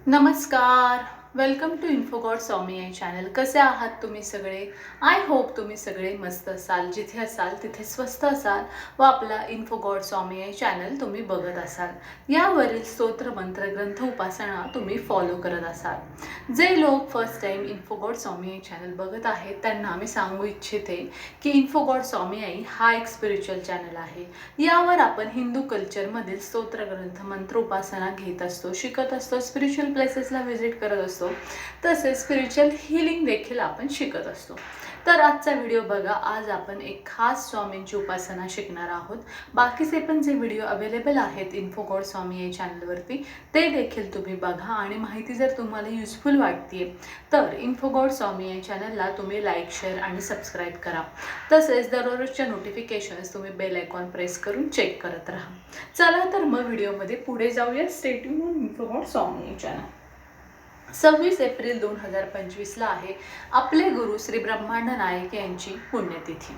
नमस्कार. Welcome to इन्फोगॉड स्वामी या channel. कसे आहात तुम्ही सगळे? आय होप तुम्ही सगळे मस्त असाल, जिथे असाल तिथे स्वस्त असाल व आपला इन्फोगॉड स्वामी या चॅनल तुम्ही बघत असाल. यावरील स्तोत्र मंत्र ग्रंथ उपासना तुम्ही फॉलो करत असाल. जे लोक फर्स्ट टाइम इन्फोगॉड स्वामी या चॅनल बघत आहेत त्यांना मी सांगू इच्छिते की इन्फोगॉड स्वामी आई हा एक स्पिरिच्युअल चॅनल आहे. यावर आपण हिंदू कल्चरमधील स्तोत्र ग्रंथ मंत्र उपासना घेत असतो, शिकत असतो, स्पिरिच्युअल प्लेसेसला व्हिजिट करत असतो, तसेच स्पिरिच्युअल हीलिंग देखील आपण शिकत असतो. तर आजचा व्हिडिओ बघा. आज आपण एक खास स्वामींची उपासना शिकणार आहोत. बाकीचे पण जे व्हिडिओ अवेलेबल आहेत इन्फोगॉड स्वामी या चॅनलवरती ते देखील तुम्ही बघा आणि माहिती जर तुम्हाला युजफुल वाटते तर इन्फोगॉड स्वामी या चॅनलला तुम्ही लाईक, शेअर आणि सबस्क्राईब करा. तसेच दररोजच्या नोटिफिकेशन्स तुम्ही बेल आयकॉन प्रेस करून चेक करत राहा. चला तर मग व्हिडिओमध्ये पुढे जाऊया. स्टे ट्यून ऑन इन्फोगॉड स्वामी या चॅनल. 26 एप्रिल 2025ला आहे आपले गुरु श्री ब्रह्मांड नायक यांची पुण्यतिथी.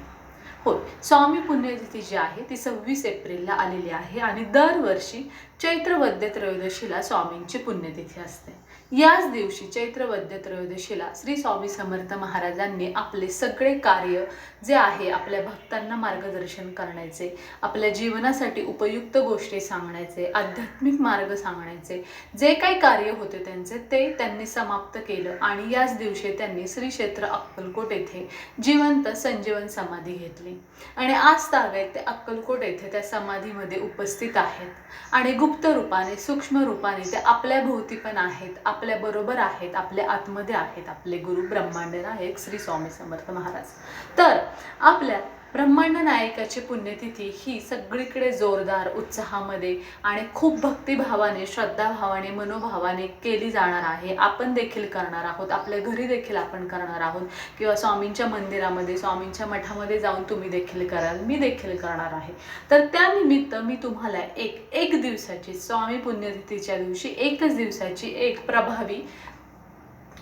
होय, स्वामी पुण्यतिथी जी आहे ती 26 एप्रिलला आलेली आहे आणि दरवर्षी चैत्र वद्य त्रयोदशीला स्वामींची पुण्यतिथी असते. याच दिवशी चैत्र वद्य त्रयोदशीला श्री स्वामी समर्थ महाराजांनी आपले सगळे कार्य जे आहे आपल्या भक्तांना मार्गदर्शन करण्याचे, आपल्या जीवनासाठी उपयुक्त गोष्टी सांगण्याचे, आध्यात्मिक मार्ग सांगण्याचे जे काही कार्य होते ते त्यांनी समाप्त केलं आणि याच दिवशी त्यांनी श्री क्षेत्र अक्कलकोट येथे जिवंत संजीवन समाधी घेतली आणि आज तागायत ते अक्कलकोट येथे त्या समाधीमध्ये उपस्थित आहेत आणि गुप्त रूपाने, सूक्ष्म रूपाने ते आपल्या भोवती पण आहेत, आपल्या बरोबर आहेत, आपल्या आतमध्ये आहेत आपले गुरु ब्रह्मांड नायक श्री स्वामी समर्थ महाराज. तर आपल्या ब्रह्मांड नायकाची पुण्यतिथी ही सगळीकडे जोरदार उत्साहामध्ये आणि खूप भक्तिभावाने, श्रद्धाभावाने, मनोभावाने केली जाणार आहे. आपण देखील करणार आहोत, आपल्या घरी देखील आपण करणार आहोत किंवा स्वामींच्या मंदिरामध्ये, स्वामींच्या मठामध्ये जाऊन तुम्ही देखील कराल, मी देखील करणार आहे. तर त्यानिमित्त मी तुम्हाला एक दिवसाची स्वामी पुण्यतिथीच्या दिवशी एकच दिवसाची एक प्रभावी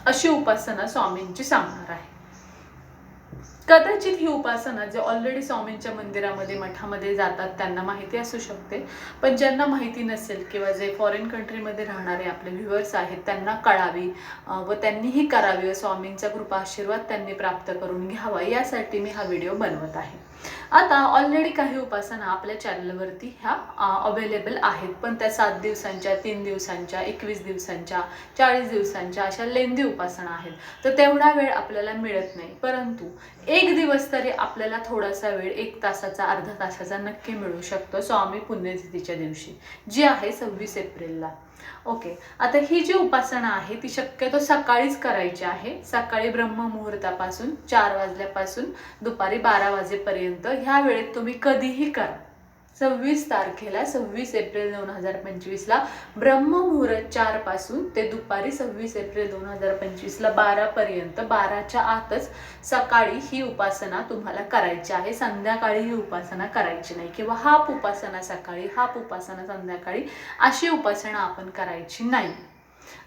अशी उपासना स्वामींची सांगणार आहे. कदाचित ही उपासना जे ऑलरेडी स्वामींच्या मंदिरामध्ये, मठामध्ये जातात त्यांना माहिती असू शकते, पण ज्यांना माहिती नसेल किंवा जे फॉरेन कंट्रीमध्ये राहणारे आपले व्ह्युअर्स आहेत त्यांना कळावी व त्यांनीही करावी व स्वामींचा कृपा आशीर्वाद त्यांनी प्राप्त करून घ्यावा यासाठी मी हा व्हिडिओ बनवत आहे. आता ऑलरेडी काही उपासना आपल्या चॅनलवरती ह्या अवेलेबल आहेत, पण त्या 7 दिवसांच्या, 3 दिवसांच्या, 21 दिवसांच्या, 40 दिवसांच्या अशा लेंदी उपासना आहेत. तर तेवढा वेळ आपल्याला मिळत नाही, परंतु एक दिवस तरी आपल्याला थोडासा वेळ, 1 तासाचा, अर्धा तासाचा नक्की मिळू शकतो स्वामी पुण्यतिथीच्या दिवशी, जी आहे 26 एप्रिलला. ओके, आता ही जी उपासना आहे ती शक्यतो सकाळीच करायची आहे. सकाळी ब्रह्ममुहूर्तापासून 4 वाजल्यापासून दुपारी 12 वाजेपर्यंत ह्या वेळेत तुम्ही कधीही करा. 26 तारखेला 26 एप्रिल 2025ला ब्रह्ममुहूर्त 4 पासून ते दुपारी 26 एप्रिल 2025ला 12 पर्यंत, 12च्या आतच सकाळी ही उपासना तुम्हाला करायची आहे. संध्याकाळी ही उपासना करायची नाही किंवा हाफ उपासना सकाळी, हाफ उपासना संध्याकाळी अशी उपासना आपण करायची नाही.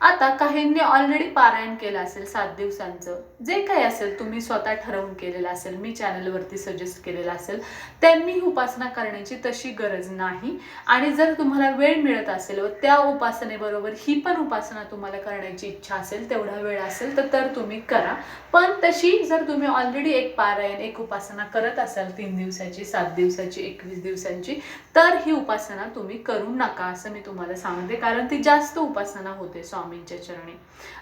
आता काहींनी ऑलरेडी पारायण केलं असेल 7 दिवसांचं, जे काही असेल तुम्ही स्वतः ठरवून केलेलं असेल, मी चॅनलवरती सजेस्ट केलेलं असेल, त्यांनी ही उपासना करण्याची तशी गरज नाही. आणि जर तुम्हाला वेळ मिळत असेल व त्या उपासनेबरोबर ही पण उपासना तुम्हाला करण्याची इच्छा असेल, तेवढा वेळ असेल तर तुम्ही करा. पण तशी जर तुम्ही ऑलरेडी एक पारायण, एक उपासना करत असाल 3 दिवसाची, 7 दिवसाची, 21 दिवसांची, तर ही उपासना तुम्ही करू नका असं मी तुम्हाला सांगते, कारण ती जास्त उपासना होते स्वामींच्या चरणी.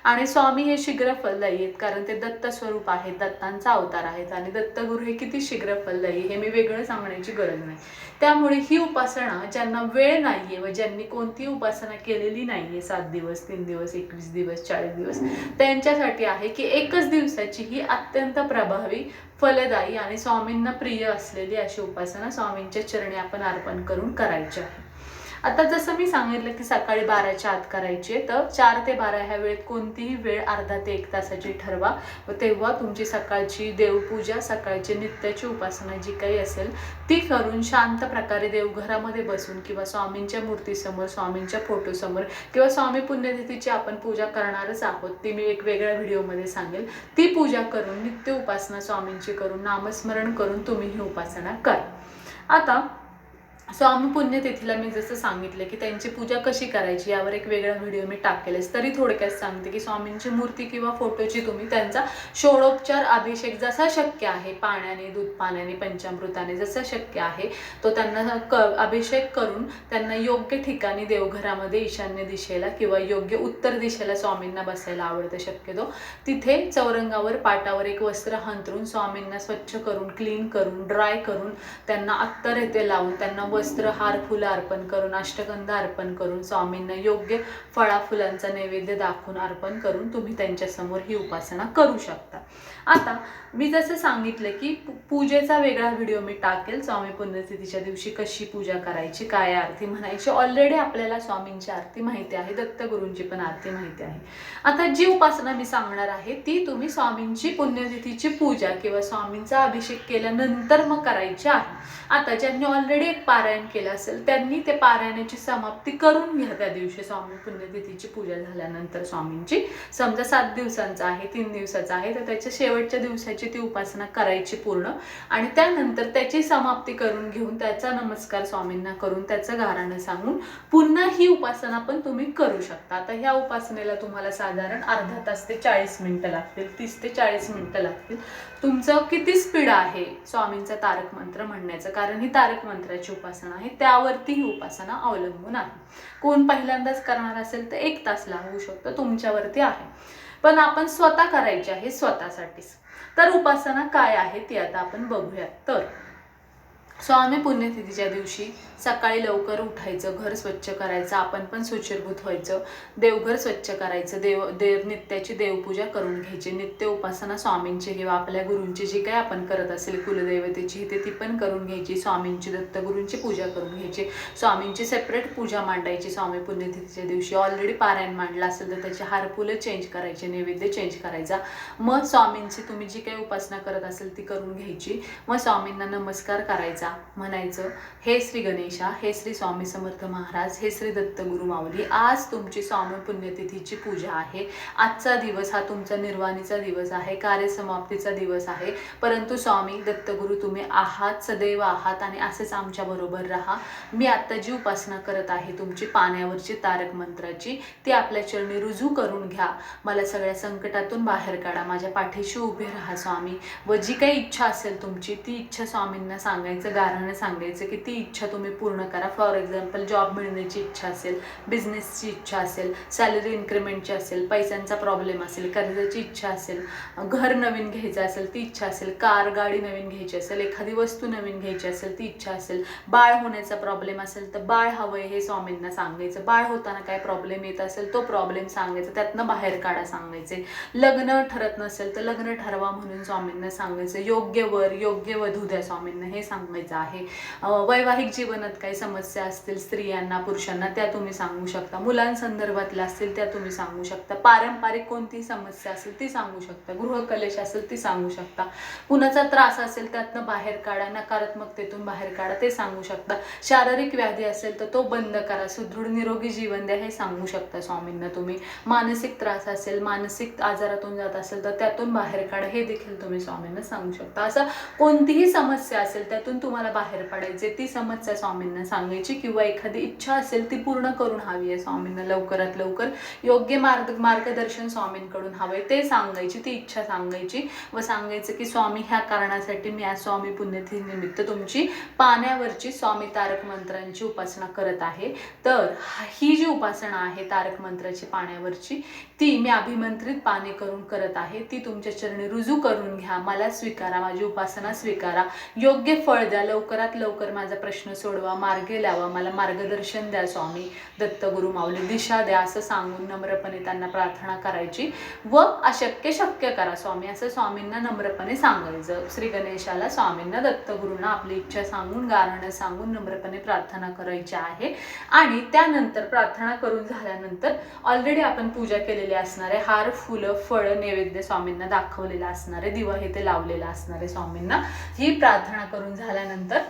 आणि स्वामी हे शीघ्र फलदायी आहेत, कारण ते दत्त स्वरूप आहेत, दत्तांचा अवतार आहेत आणि दत्तगुरु हे किती शीघ्र फलदायी हे मी वेगळं सांगण्याची गरज नाही. त्यामुळे ही उपासना ज्यांना वेळ नाहीये व ज्यांनी कोणतीही उपासना केलेली नाहीये 7 दिवस, 3 दिवस, 21 दिवस, 40 दिवस, त्यांच्यासाठी आहे की एकच दिवसाची ही अत्यंत प्रभावी, फलदायी आणि स्वामींना प्रिय असलेली अशी उपासना स्वामींच्या चरणी आपण अर्पण करून करायची आहे. आता जसं मी सांगितलं की सकाळी 12च्या आत करायची आहे, तर 4 ते 12 ह्या वेळेत कोणतीही वेळ अर्धा ते 1 तासाची ठरवा व तेव्हा तुमची सकाळची देवपूजा, सकाळची नित्याची उपासना जी काही असेल ती करून शांत प्रकारे देवघरामध्ये बसून किंवा स्वामींच्या मूर्तीसमोर, स्वामींच्या फोटोसमोर किंवा स्वामी पुण्यतिथीची आपण पूजा करणारच आहोत, ती मी एक वेगळ्या व्हिडिओमध्ये सांगेल, ती पूजा करून नित्य उपासना स्वामींची करून, नामस्मरण करून तुम्ही ही उपासना करा. आता स्वामी पुण्यतिथीला मी जसं सांगितलं की त्यांची पूजा कशी करायची यावर एक वेगळा व्हिडिओ मी टाकेलच, तरी थोडक्यात सांगते की स्वामींची मूर्ती किंवा फोटोची तुम्ही त्यांचा षोडोपचार अभिषेक जसा शक्य आहे, पाण्याने, दूध पाण्याने, पंचामृताने जसं शक्य आहे तो त्यांना अभिषेक करून त्यांना योग्य ठिकाणी देवघरामध्ये ईशान्य दिशेला किंवा योग्य उत्तर दिशेला स्वामींना बसायला आवडतं शक्यतो, तिथे चौरंगावर पाटावर एक वस्त्र अंथरून स्वामींना स्वच्छ करून, क्लीन करून, ड्राय करून, त्यांना अत्तर येथे लावून, त्यांना वस्त्र, हार, फुलं अर्पण करून, अष्टगंध अर्पण करून, स्वामींना योग्य फळा फुलांचा नैवेद्य दाखवून अर्पण करून तुम्ही त्यांच्यासमोर ही उपासना करू शकता. आता मी जसं सांगितलं की पूजेचा वेगळा व्हिडिओ मी टाकेल, स्वामी पुण्यतिथीच्या दिवशी कशी पूजा करायची, काय आरती म्हणायची. ऑलरेडी आपल्याला स्वामींची आरती माहिती आहे, दत्तगुरूंची पण आरती माहिती आहे. आता जी उपासना मी सांगणार आहे ती तुम्ही स्वामींची पुण्यतिथीची पूजा किंवा स्वामींचा अभिषेक केल्यानंतर मग करायची आहे. आता ज्यांनी ऑलरेडी एक पारायण केलं असेल त्यांनी ते पारायणाची समाप्ती करून घ्या त्या दिवशी. स्वामी पुण्यतिथीची पूजा झाल्यानंतर स्वामींची, समजा 7 दिवसांचा आहे, 3 दिवसाचा आहे, तर त्याच्या शेवटच्या दिवसाची ती उपासना करायची पूर्ण, आणि त्यानंतर त्याची समाप्ती करून घेऊन त्याचा नमस्कार स्वामींना करून त्याचं गाराणं सांगून पुन्हा ही उपासना पण तुम्ही करू शकता. आता ह्या उपासनेला तुम्हाला साधारण अर्धा तास ते 40 मिनिटं लागतील, 30 ते 40 मिनिटं लागतील. तुमचं किती स्पीड आहे स्वामींचा तारक मंत्र म्हणण्याचं, कारण ही तारक मंत्राची उपासना आहे, त्यावरती ही उपासना अवलंबून आहे. कोण पहिल्यांदाच करणार असेल तर 1 तास लागू शकतो, तुमच्यावरती आहे. पण आपण स्वतः करायची आहे, स्वतःसाठीच. तर उपासना काय आहे ती आता आपण बघूया. तर स्वामी पुण्यतिथीच्या दिवशी सकाळी लवकर उठायचं, घर स्वच्छ करायचं, आपण पण शुचिर्भूत व्हायचं, देवघर स्वच्छ करायचं, नित्याची देवपूजा करून घ्यायची, नित्य उपासना स्वामींची किंवा आपल्या गुरूंची जी काय आपण करत असेल कुलदैवतेची ती पण करून घ्यायची, स्वामींची, दत्तगुरूंची पूजा करून घ्यायची, स्वामींची सेपरेट पूजा मांडायची. स्वामी पुण्यतिथीच्या दिवशी ऑलरेडी पारायण मांडला असेल तर त्याचे हार फुलं चेंज करायचे, नैवेद्य चेंज करायचा. मग स्वामींची तुम्ही जी काही उपासना करत असेल ती करून घ्यायची. मग स्वामींना नमस्कार करायचा, म्हणायचं, हे श्री गणेशा, हे श्री स्वामी समर्थ महाराज, हे श्री दत्तगुरु माऊली, आज तुमची स्वामी पुण्यतिथीची पूजा आहे. आजचा दिवस हा तुमचा निर्वाणीचा दिवस आहे, कार्यसमाप्तीचा दिवस आहे, परंतु स्वामी दत्तगुरु तुम्ही आहात, सदैव आहात आणि असेच आमच्या बरोबर राहा. मी आता जी उपासना करत आहे तुमची पाण्यावरची तारक मंत्राची, ती आपल्या चरणी रुजू करून घ्या. मला सगळ्या संकटातून बाहेर काढा, माझ्या पाठीशी उभे राहा स्वामी. व जी काही इच्छा असेल तुमची ती इच्छा स्वामींना सांगायचं, गाराने सांगायचं की ती इच्छा तुम्ही पूर्ण करा. फॉर एक्झाम्पल जॉब मिळण्याची इच्छा असेल, बिझनेसची इच्छा असेल, सॅलरी इन्क्रीमेंटची असेल, पैशांचा प्रॉब्लेम असेल, कर्जाची इच्छा असेल, घर नवीन घ्यायचं असेल ती इच्छा असेल, कार गाडी नवीन घ्यायची असेल, एखादी वस्तू नवीन घ्यायची असेल ती इच्छा असेल, बाळ होण्याचा प्रॉब्लेम असेल तर बाळ हवंय हे स्वामींना सांगायचं, बाळ होताना काय प्रॉब्लेम येत असेल तो प्रॉब्लेम सांगायचा, त्यातनं बाहेर काढा सांगायचे, लग्न ठरत नसेल तर लग्न ठरवा म्हणून स्वामींना सांगायचं, योग्य वर योग्य वधू द्या स्वामींना हे सांगायचं आहे. वैवाहिक जीवनात काही समस्या असतील स्त्रियांना पुरुषांना त्या तुम्ही सांगू शकता, मुलांसंदर्भातल्या असतील त्या तुम्ही सांगू शकता, पारंपरिक कोणती समस्या असेल ती सांगू शकता, गृहकलेश असेल ती सांगू शकता, कुणाचा त्रास असेल त्यातनं बाहेर काढा, नकारात्मकतेतून बाहेर काढा ते सांगू शकता, शारीरिक व्याधी असेल तर तो बंद करा, सुदृढ निरोगी जीवन द्या हे सांगू शकता स्वामींना तुम्ही, मानसिक त्रास असेल, मानसिक आजारातून जात असेल तर त्यातून बाहेर काढा हे देखील तुम्ही स्वामींना सांगू शकता. असं कोणतीही समस्या असेल त्यातून तुम्हाला बाहेर पडायचे ती समस्या स्वामींना सांगायची, किंवा एखादी इच्छा असेल ती पूर्ण करून हवी आहे स्वामींना लवकरात लवकर, योग्य मार्गदर्शन स्वामींकडून हवंय ते सांगायची, ती इच्छा सांगायची व सांगायचं की स्वामी ह्या कारणासाठी मी आज स्वामी पुण्यतिथी निमित्त तुमची पाण्यावरची स्वामी तारक मंत्रांची उपासना करत आहे. तर ही जी उपासना आहे तारक मंत्राची पाण्यावरची ती मी अभिमंत्रित पाणी करून करत आहे, ती तुमच्या चरणी रुजू करून घ्या, मला स्वीकारा, माझी उपासना स्वीकारा, योग्य फळ द्या, लवकरात लवकर माझा प्रश्न सोडवा, मार्गे लावा, मला मार्गदर्शन द्या स्वामी दत्तगुरु माऊली, दिशा द्या असं सांगून नम्रपणे त्यांना प्रार्थना करायची व अशक्य शक्य करा स्वामी असं स्वामींना नम्रपणे सांगायचं. श्री गणेशाला, स्वामींना, दत्तगुरूंना आपली इच्छा सांगून गाराणं सांगून नम्रपणे प्रार्थना करायची आहे. आणि त्यानंतर प्रार्थना करून झाल्यानंतर ऑलरेडी आपण पूजा केलेली असणारे हार फुलं फळं नैवेद्य स्वामींना दाखवलेला असणारे, दिवा हे ते लावलेला असणारे स्वामींना, ही प्रार्थना करून झाल्यानंतर झाल्यानंतर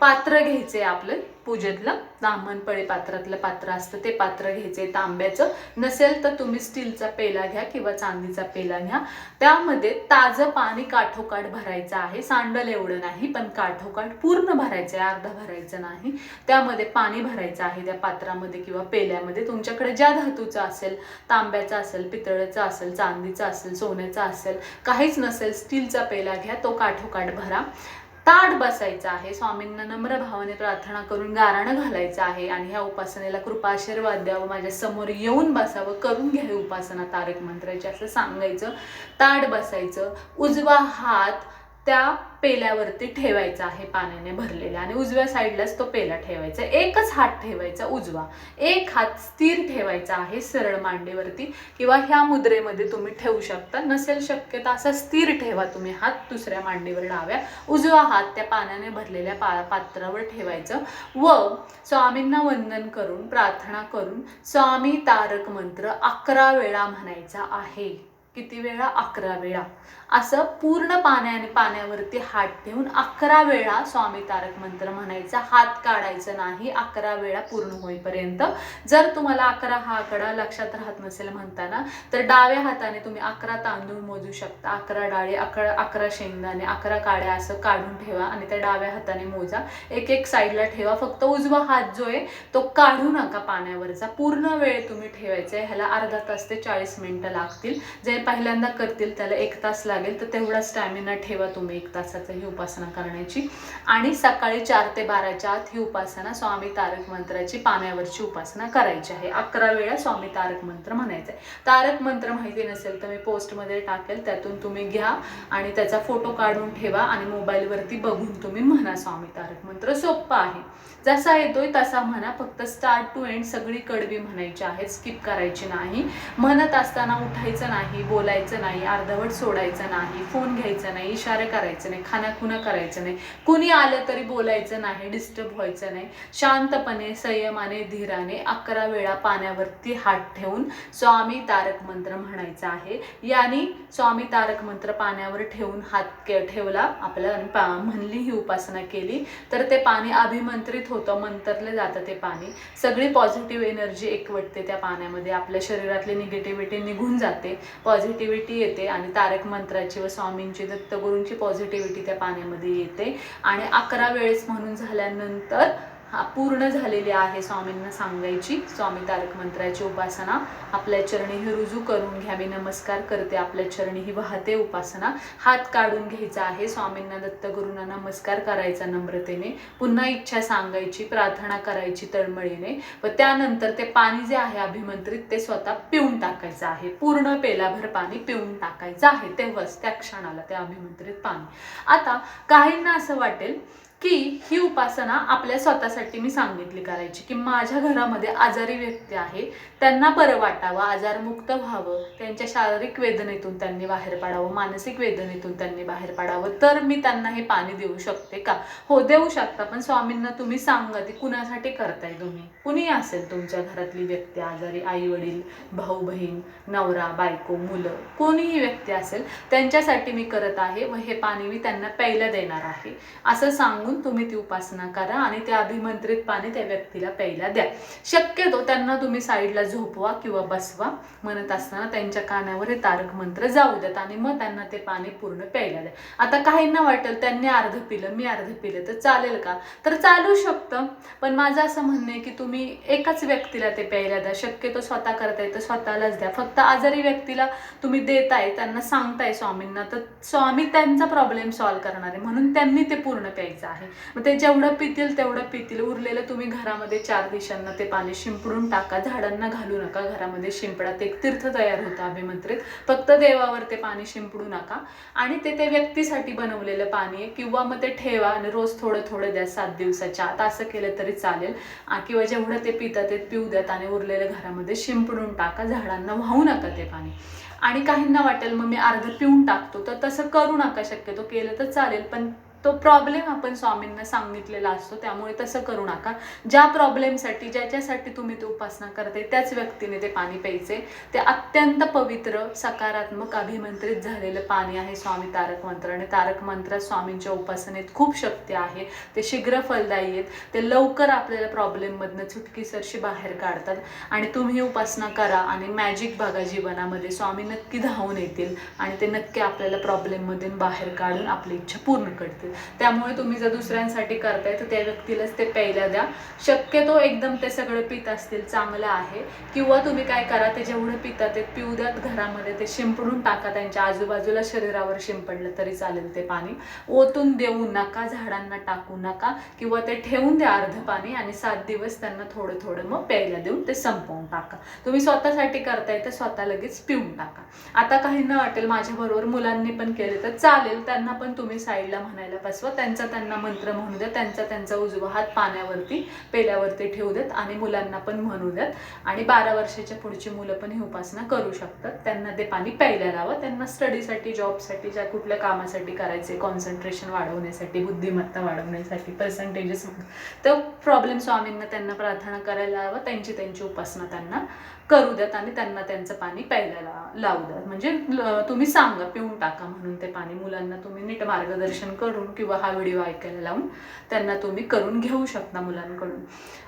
पात्र घ्यायचे आपलं पूजेतलं, ताम्हणपळी पात्रातलं पात्र असतं ते पात्र घ्यायचे तांब्याचं, नसेल तर तुम्ही स्टीलचा पेला घ्या किंवा चांदीचा पेला घ्या. त्यामध्ये ताजं पाणी काठोकाठ भरायचं आहे, सांडल एवढं नाही पण काठोकाठ पूर्ण भरायचं आहे, अर्धा भरायचं नाही. त्यामध्ये पाणी भरायचं आहे त्या पात्रामध्ये किंवा पेल्यामध्ये. तुमच्याकडे ज्या धातूचा असेल, तांब्याचा असेल, पितळेचा असेल, चांदीचा असेल, सोन्याचा असेल, काहीच नसेल स्टीलचा पेला घ्या, तो काठोकाठ भरा. ताट बसायचं आहे, स्वामींना नम्र भावाने प्रार्थना करून गाराणं घालायचं आहे आणि ह्या उपासनेला कृपा आशीर्वाद द्यावं, माझ्या समोर येऊन बसावं, करून घ्या ही उपासना तारक मंत्राची असं सांगायचं. ताट बसायचं, उजवा हात त्या पेल्यावरती ठेवायचा आहे पाण्याने भरलेला आणि उजव्या साईडलाच तो पेला ठेवायचा. एकच हात ठेवायचा उजवा, एक हात स्थिर ठेवायचा आहे सरळ मांडीवरती किंवा ह्या मुद्रेमध्ये तुम्ही ठेवू शकता. नसेल शक्यता असा स्थिर ठेवा तुम्ही हात दुसऱ्या मांडीवर डाव्या. उजवा हात त्या पाण्याने भरलेल्या पात्रावर ठेवायचं व स्वामींना वंदन करून प्रार्थना करून स्वामी तारक मंत्र 11 वेळा म्हणायचा आहे. किती वेळा? 11 वेळा. असं पूर्ण पाण्यावरती हात ठेवून 11 वेळा स्वामी तारक मंत्र म्हणायचा. हात काढायचं नाही 11 वेळा पूर्ण होईपर्यंत. जर तुम्हाला 11 हा आकडा लक्षात राहत नसेल म्हणताना, तर डाव्या हाताने तुम्ही 11 तांदूळ मोजू शकता, 11 डाळी, 11 शेंगदाणे, 11 काड्या असं काढून ठेवा आणि त्या डाव्या हाताने मोजा. एक एक साईडला ठेवा. फक्त उजवा हात जो आहे तो काढू नका पाण्यावरचा. पूर्ण वेळ तुम्ही ठेवायचा आहे. ह्याला अर्धा तास ते 40 मिनिटं लागतील. जे पहिल्यांदा करतील त्याला 1 तास लागेल, तर तेवढा स्टॅमिना ठेवा तुम्ही 1 तासाचा ही उपासना करण्याची. आणि सकाळी 4 ते 12च्या आत ही उपासना स्वामी तारक मंत्राची पाण्यावरची उपासना करायची आहे. 11 वेळा स्वामी तारक मंत्र म्हणायचं आहे. तारक मंत्र माहिती नसेल तर मी पोस्टमध्ये टाकेल, त्यातून तुम्ही घ्या आणि त्याचा फोटो काढून ठेवा आणि मोबाईलवरती बघून तुम्ही म्हणा स्वामी तारक मंत्र. सोप्पा आहे, जसा येतोय तसा म्हणा. फक्त स्टार्ट टू एंड सगळी कडवी म्हणायची आहे, स्किप करायची नाही. म्हणत असताना उठायचं नाही, बोलायचं नाही, अर्धवट सोडायचं नाही, फोन घ्यायचा नाही, इशारे करायचे नाही, खानाखुना करायचं नाही, कुणी आलं तरी बोलायचं नाही, डिस्टर्ब व्हायचं नाही. शांतपणे संयमाने धीराने 11 वेळा पाण्यावरती हात ठेवून स्वामी तारक मंत्र म्हणायचा आहे. याने स्वामी तारक मंत्र पाण्यावर ठेवून हात ठेवला आपल्याला म्हणली ही उपासना केली तर ते पाणी अभिमंत्रित होतं, मंत्रले जातं ते पाणी. सगळी पॉझिटिव्ह एनर्जी एकवटते त्या पाण्यामध्ये, आपल्या शरीरातली निगेटिव्हिटी निघून जाते, पॉझिटिव्हिटी येते आणि तारक मंत्राची व स्वामींची दत्तगुरूंची पॉझिटिव्हिटी त्या पाण्यामध्ये येते. आणि 11 वेळेस म्हणून झाल्यानंतर पूर्ण झालेली आहे स्वामींना सांगायची स्वामी तारक मंत्राची उपासना. आपल्या चरणी ही रुजू करून घ्या. मी नमस्कार करते, आपल्या चरणी ही वाहते उपासना. हात काढून घ्यायचा आहे, स्वामींना दत्तगुरूंना नमस्कार करायचा नम्रतेने, पुन्हा इच्छा सांगायची, प्रार्थना करायची तळमळीने व त्यानंतर ते पाणी जे आहे अभिमंत्रित ते स्वतः पिऊन टाकायचं आहे. पूर्ण पेलाभर पाणी पिऊन टाकायचं आहे तेव्हाच त्या क्षणाला ते अभिमंत्रित पाणी. आता काहींना असं वाटेल की ही उपासना आपल्या स्वतःसाठी मी सांगितली करायची, की माझ्या घरामध्ये आजारी व्यक्ती आहे, त्यांना बरं वाटावं, आजारमुक्त व्हावं, त्यांच्या शारीरिक वेदनेतून त्यांनी बाहेर पडावं, मानसिक वेदनेतून त्यांनी बाहेर पडावं, तर मी त्यांना हे पाणी देऊ शकते का? हो, देऊ शकता. पण स्वामींना तुम्ही सांगा ती कुणासाठी करताय. तुम्ही कुणी असेल तुमच्या घरातली व्यक्ती आजारी, आई वडील, भाऊ बहीण, नवरा बायको, मुलं, कोणीही व्यक्ती असेल त्यांच्यासाठी मी करत आहे व हे पाणी मी त्यांना प्यायला देणार आहे असं सांगून तुम्ही ती उपासना करा आणि ते अभिमंत्रित पाणी त्या व्यक्तीला प्यायला द्या. शक्यतो त्यांना तुम्ही साईडला झोपवा किंवा बसवा. म्हणत असताना त्यांच्या कानावर हे तारक मंत्र जाऊ द्यात आणि मग त्यांना ते पाणी पूर्ण प्यायला द्या. आता काहींना वाटेल त्यांनी अर्ध पिलं, मी अर्ध पिलं तर चालेल का? तर चालू शकतं, पण माझं असं म्हणणं आहे की तुम्ही एकाच व्यक्तीला ते प्यायला द्या. शक्यतो स्वतः करताय तर स्वतःलाच द्या. फक्त आजारी व्यक्तीला तुम्ही देताय, त्यांना सांगताय स्वामींना, तर स्वामी त्यांचा प्रॉब्लेम सॉल्व्ह करणार आहे म्हणून त्यांनी ते पूर्ण प्यायचं आहे. मग ते जेवढं पितील तेवढं पितील. उरलेलं तुम्ही घरामध्ये 4 दिशांना ते पाणी शिंपडून टाका. झाडांना घालू नका, घरामध्ये शिंपडात एक तीर्थ तयार होतं अभिमंत्रित. फक्त देवावर ते पाणी शिंपडू नका. आणि ते व्यक्तीसाठी बनवलेलं पाणी आहे किंवा मग ते ठेवा आणि रोज थोडं थोडं द्या 7 दिवसाच्या आत. असं केलं तरी चालेल. किंवा जेवढं ते पितात ते पिऊ द्यात आणि उरलेलं घरामध्ये शिंपडून टाका. झाडांना वाहू नका ते पाणी. आणि काहींना वाटेल मग मी अर्ध पिऊन टाकतो, तर तसं करू नका. शक्यतो केलं तर चालेल, पण तो प्रॉब्लेम आपण स्वामींना सांगितलेला असतो, त्यामुळे तसं करू नका. ज्या प्रॉब्लेमसाठी ज्याच्यासाठी तुम्ही ते उपासना करते त्याच व्यक्तीने ते पाणी प्यायचे. ते अत्यंत पवित्र सकारात्मक अभिमंत्रित झालेलं पाणी आहे स्वामी तारक मंत्र. आणि तारक मंत्रात स्वामींच्या उपासनेत खूप शक्ती आहे. ते शीघ्र फलदायी आहेत. ते लवकर आपल्याला प्रॉब्लेममधनं चुटकीसरशी बाहेर काढतात. आणि तुम्ही उपासना करा आणि मॅजिक बघा जीवनामध्ये. स्वामी नक्की धावून येतील आणि ते नक्की आपल्याला प्रॉब्लेममधून बाहेर काढून आपली इच्छा पूर्ण करतील. त्यामुळे तुम्ही जर दुसऱ्यांसाठी करताय तर त्या व्यक्तीलाच ते प्यायला द्या. शक्यतो एकदम ते सगळं पित असतील चांगलं आहे. किंवा तुम्ही काय करा, ते जेवढं पितात ते पिऊ द्यात घरामध्ये. ते शिंपडून टाका, त्यांच्या आजूबाजूला शरीरावर शिंपडलं तरी चालेल. ते पाणी ओतून देऊ नका, झाडांना टाकू नका, किंवा ते ठेवून द्या अर्ध पाणी आणि 7 दिवस त्यांना थोडं थोडं मग प्यायला देऊन ते संपवून टाका. तुम्ही स्वतःसाठी करताय तर स्वतः लगेच पिऊन टाका. आता काहींना वाटेल माझ्याबरोबर मुलांनी पण केले तर चालेल, त्यांना पण तुम्ही साईडला म्हणायला बसवा. त्यांना मंत्र म्हणू द्या. त्यांचा उजवा हात पाण्यावरती पेल्यावरती ठेवू देत आणि मुलांना पण म्हणू द्यात. आणि 12 वर्षाच्या पुढची मुलं पण ही उपासना करू शकतात. त्यांना ते पाणी प्यायला लावा. त्यांना स्टडीसाठी, जॉबसाठी, ज्या कुठल्या कामासाठी करायचे, कॉन्सन्ट्रेशन वाढवण्यासाठी, बुद्धिमत्ता वाढवण्यासाठी, पर्सेंटेजेस, तर प्रॉब्लेम स्वामींना त्यांना प्रार्थना करायला लावा. त्यांची उपासना त्यांना करू द्यात आणि त्यांना त्यांचं पाणी प्यायला लावू द्यात. म्हणजे तुम्ही सांगा पिऊन टाका म्हणून ते पाणी. मुलांना तुम्ही नीट मार्गदर्शन करून किंवा हा व्हिडिओ ऐकायला लावून त्यांना तुम्ही करून घेऊ शकता मुलांकडून.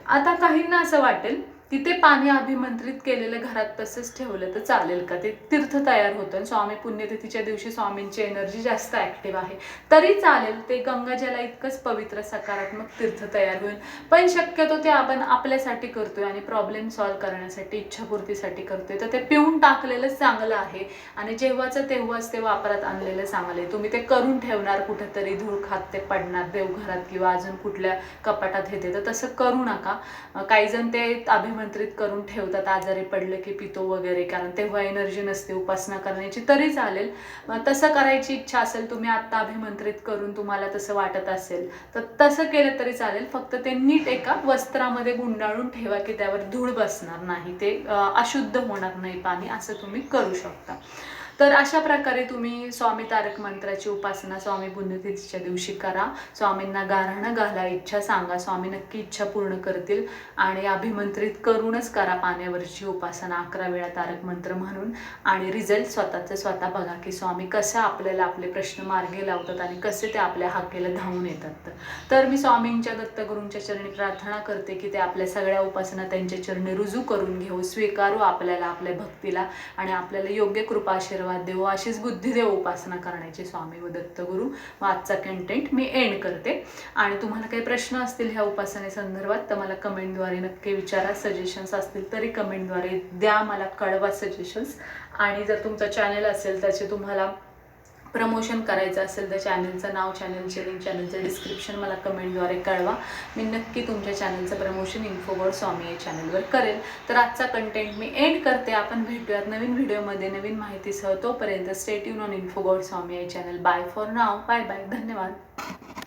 आता काहींना असं वाटेल की ते पाणी अभिमंत्रित केलेलं घरात तसंच ठेवलं तर चालेल का, ते तीर्थ तयार होतं. स्वामी पुण्यतिथीच्या दिवशी स्वामींची एनर्जी जास्त ऍक्टिव्ह आहे तरी चालेल. ते गंगाजला इतकंच पवित्र सकारात्मक तीर्थ तयार होईल. पण शक्यतो ते आपण आपल्यासाठी करतोय आणि प्रॉब्लेम सॉल्व्ह करण्यासाठी, इच्छापूर्तीसाठी करतोय, तर ते पिऊन टाकलेलं चांगलं आहे. आणि जेव्हाचं तेव्हाच ते वापरात आणलेलं चांगलं आहे. तुम्ही ते करून ठेवणार कुठेतरी, धूळ खात ते पडणार देवघरात किंवा अजून कुठल्या कपाटात येते, तर तसं करू नका. काही जण ते अभिमंत्रित करून ठेवतात, आजारी पडलं की पितो वगैरे, कारण तेव्हा एनर्जी नसते उपासना करण्याची, तरी चालेल. तसं करायची इच्छा असेल, तुम्ही आत्ता अभिमंत्रित करून तुम्हाला तसं वाटत असेल तर तसं केलं तरी चालेल. फक्त ते नीट एका वस्त्रामध्ये गुंडाळून ठेवा की त्यावर धूळ बसणार नाही, ते अशुद्ध होणार नाही पाणी. असं तुम्ही करू शकता. तर अशा प्रकारे तुम्ही स्वामी तारक मंत्राची उपासना स्वामी पुण्यतिथीच्या दिवशी करा. स्वामींना गाऱ्हाणं घाला, इच्छा सांगा. स्वामी नक्की इच्छा पूर्ण करतील. आणि अभिमंत्रित करूनच करा पाण्यावरची उपासना 11 वेळा तारक मंत्र म्हणून. आणि रिझल्ट स्वतः बघा की स्वामी कसं आपल्याला आपले प्रश्न मार्गी लावतात आणि कसे ते आपल्या हाकेला धावून येतात. तर मी स्वामींच्या दत्तगुरूंच्या चरणी प्रार्थना करते की ते आपल्या सगळ्या उपासना त्यांच्या चरणी रुजू करून घेऊ, स्वीकारू आपल्याला, आपल्या भक्तीला, आणि आपल्याला योग्य कृपा आशीर्वाद देव, अशीच बुद्धी देव उपासना करण्याची स्वामी व दत्तगुरू. आजचा कंटेंट मी एंड करते. आणि तुम्हाला काही प्रश्न असतील ह्या उपासनेसंदर्भात तर मला कमेंटद्वारे नक्की विचारा. सजेशन्स असतील तरी कमेंटद्वारे द्या, मला कळवा सजेशन्स. आणि जर तुमचा चॅनल असेल त्याचे तुम्हाला प्रमोशन करायचं असेल तर चॅनलचं नाव, चॅनलचे लिंक, चॅनलचं डिस्क्रिप्शन मला कमेंटद्वारे कळवा. मी नक्की तुमच्या चॅनलचं प्रमोशन इन्फोवर्ड स्वामी या चॅनलवर करेल. तर आजचा कंटेंट मी एंड करते. आपण भेटूयात नवीन व्हिडिओमध्ये नवीन माहितीसह. तोपर्यंत स्टे ट्यून ऑन इन्फोवर्ड स्वामी या channel. Bye for now. Bye bye. धन्यवाद.